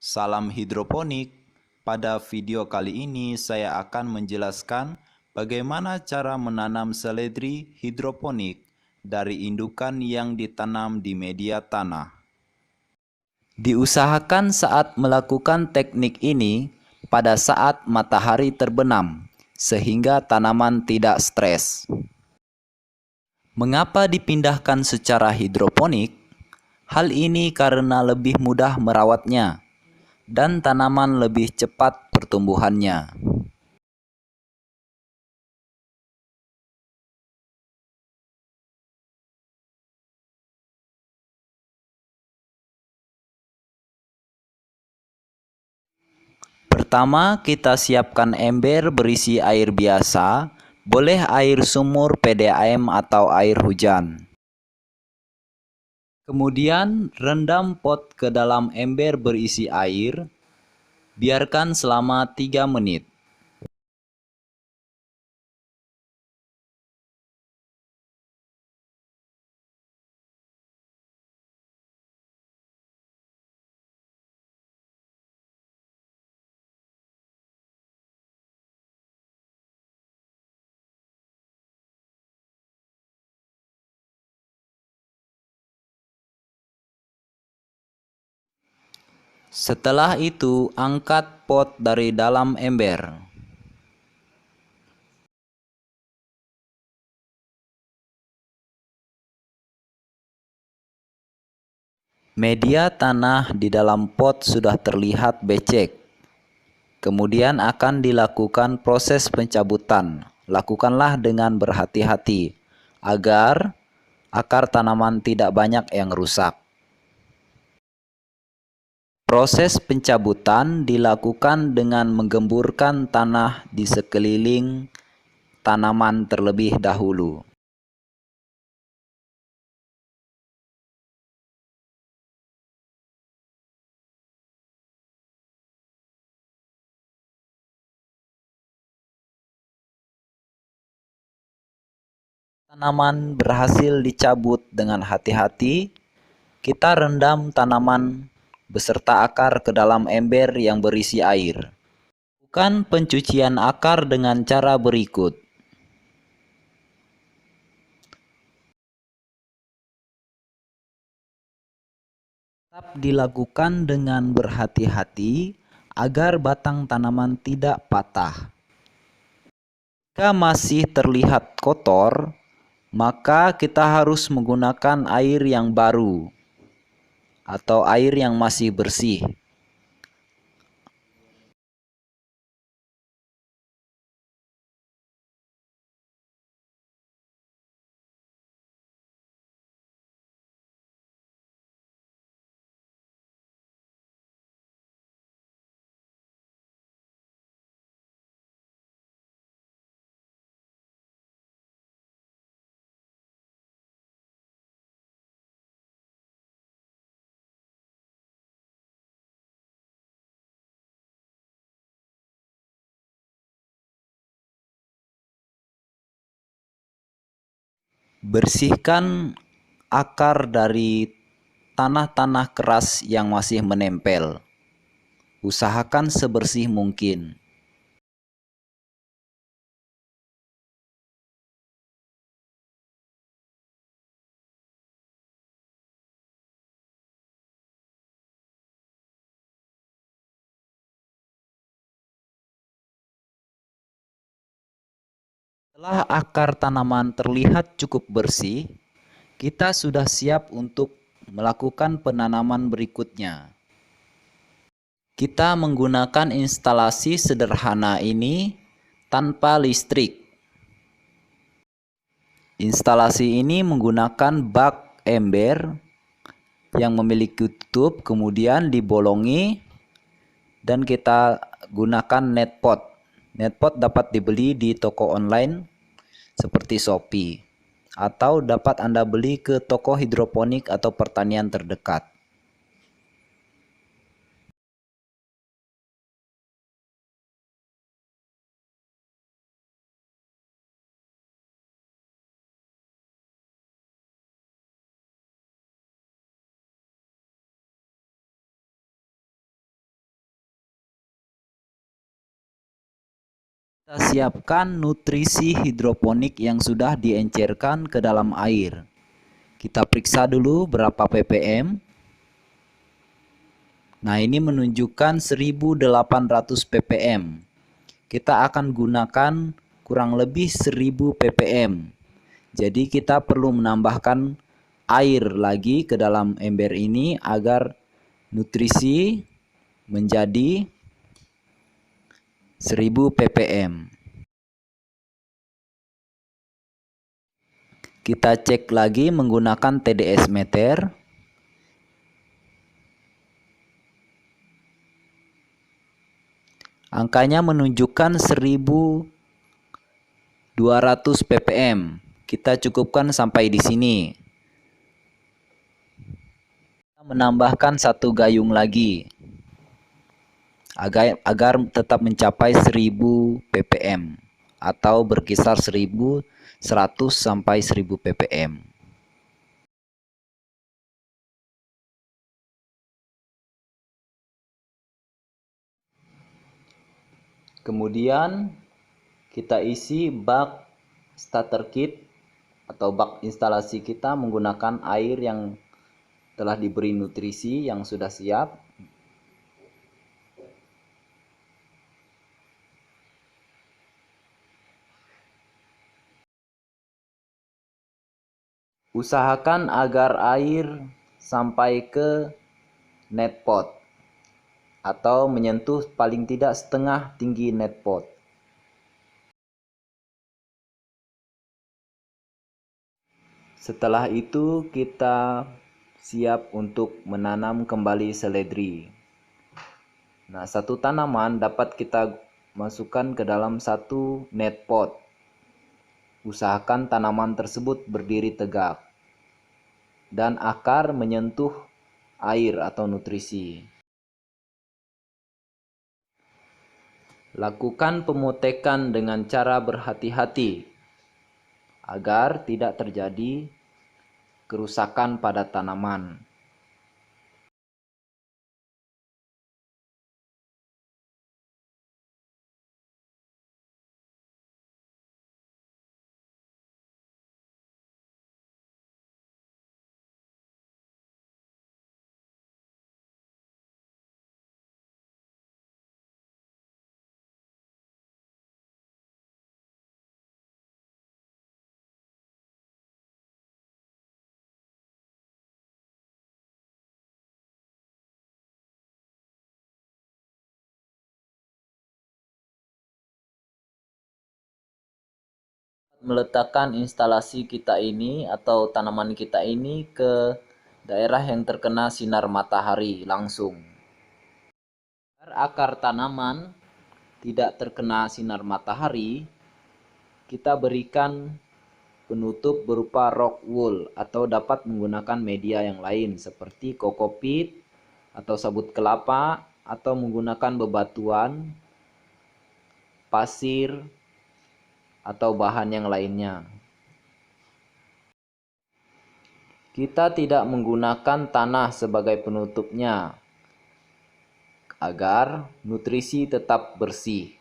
Salam hidroponik. Pada video kali ini saya akan menjelaskan bagaimana cara menanam seledri hidroponik dari indukan yang ditanam di media tanah. Diusahakan saat melakukan teknik ini pada saat matahari terbenam, sehingga tanaman tidak stres. Mengapa dipindahkan secara hidroponik? Hal ini karena lebih mudah merawatnya dan tanaman lebih cepat pertumbuhannya. Pertama, kita siapkan ember berisi air biasa, boleh air sumur, PDAM, atau air hujan. Kemudian, rendam pot ke dalam ember berisi air, biarkan selama 3 menit. Setelah itu, angkat pot dari dalam ember. Media tanah di dalam pot sudah terlihat becek. Kemudian akan dilakukan proses pencabutan. Lakukanlah dengan berhati-hati agar akar tanaman tidak banyak yang rusak. Proses pencabutan dilakukan dengan menggemburkan tanah di sekeliling tanaman terlebih dahulu. Tanaman berhasil dicabut dengan hati-hati. Kita rendam tanaman beserta akar ke dalam ember yang berisi air. Lakukan pencucian akar dengan cara berikut. Tetap dilakukan dengan berhati-hati agar batang tanaman tidak patah. Jika masih terlihat kotor, maka kita harus menggunakan air yang baru atau air yang masih bersih. Bersihkan akar dari tanah-tanah keras yang masih menempel. Usahakan sebersih mungkin. Setelah akar tanaman terlihat cukup bersih, kita sudah siap untuk melakukan penanaman berikutnya. Kita menggunakan instalasi sederhana ini tanpa listrik. Instalasi ini menggunakan bak ember yang memiliki tutup, kemudian dibolongi, dan kita gunakan net pot. Net pot dapat dibeli di toko online seperti Shopee, atau dapat Anda beli ke toko hidroponik atau pertanian terdekat. Kita siapkan nutrisi hidroponik yang sudah diencerkan ke dalam air. Kita periksa dulu berapa ppm. Nah, ini menunjukkan 1800 ppm. Kita akan gunakan kurang lebih 1000 ppm. Jadi kita perlu menambahkan air lagi ke dalam ember ini agar nutrisi menjadi 1000 ppm. Kita cek lagi menggunakan TDS meter. Angkanya menunjukkan 1200 ppm. Kita cukupkan sampai di sini. Kita menambahkan 1 gayung lagi agar tetap mencapai 1000 ppm atau berkisar 1100 sampai 1000 ppm. Kemudian kita isi bak starter kit atau bak instalasi kita menggunakan air yang telah diberi nutrisi yang sudah siap. Usahakan agar air sampai ke net pot atau menyentuh paling tidak setengah tinggi net pot. Setelah itu kita siap untuk menanam kembali seledri. Nah, satu tanaman dapat kita masukkan ke dalam satu net pot. Usahakan tanaman tersebut berdiri tegak dan akar menyentuh air atau nutrisi. Lakukan pemotekan dengan cara berhati-hati agar tidak terjadi kerusakan pada tanaman. Meletakkan instalasi kita ini atau tanaman kita ini ke daerah yang terkena sinar matahari langsung. Agar akar tanaman tidak terkena sinar matahari, kita berikan penutup berupa rock wool atau dapat menggunakan media yang lain seperti kokopit atau sabut kelapa atau menggunakan bebatuan, pasir, atau bahan yang lainnya. Kita tidak menggunakan tanah sebagai penutupnya agar nutrisi tetap bersih.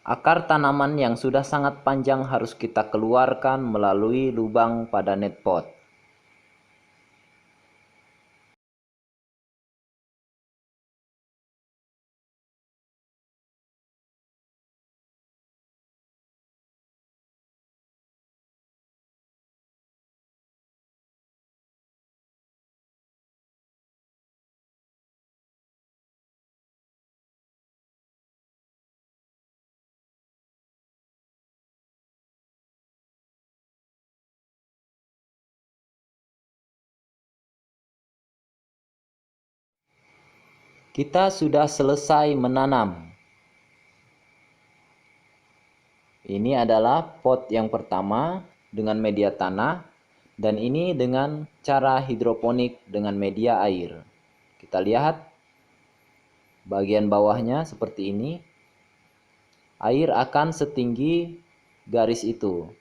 Akar tanaman yang sudah sangat panjang harus kita keluarkan melalui lubang pada net pot. Kita sudah selesai menanam. Ini adalah pot yang pertama dengan media tanah dan ini dengan cara hidroponik dengan media air. Kita lihat bagian bawahnya seperti ini. Air akan setinggi garis itu.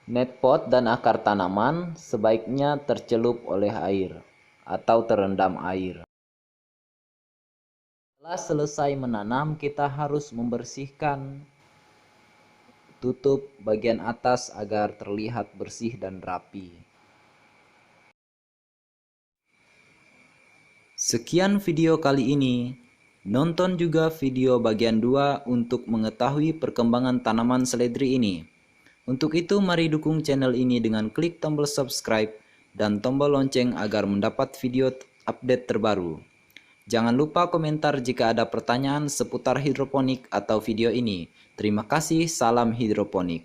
Net pot dan akar tanaman sebaiknya tercelup oleh air atau terendam air. Setelah selesai menanam, kita harus membersihkan tutup bagian atas agar terlihat bersih dan rapi. Sekian video kali ini. Nonton juga video bagian 2 untuk mengetahui perkembangan tanaman seledri ini. Untuk itu mari dukung channel ini dengan klik tombol subscribe dan tombol lonceng agar mendapat video update terbaru. Jangan lupa komentar jika ada pertanyaan seputar hidroponik atau video ini. Terima kasih, salam hidroponik.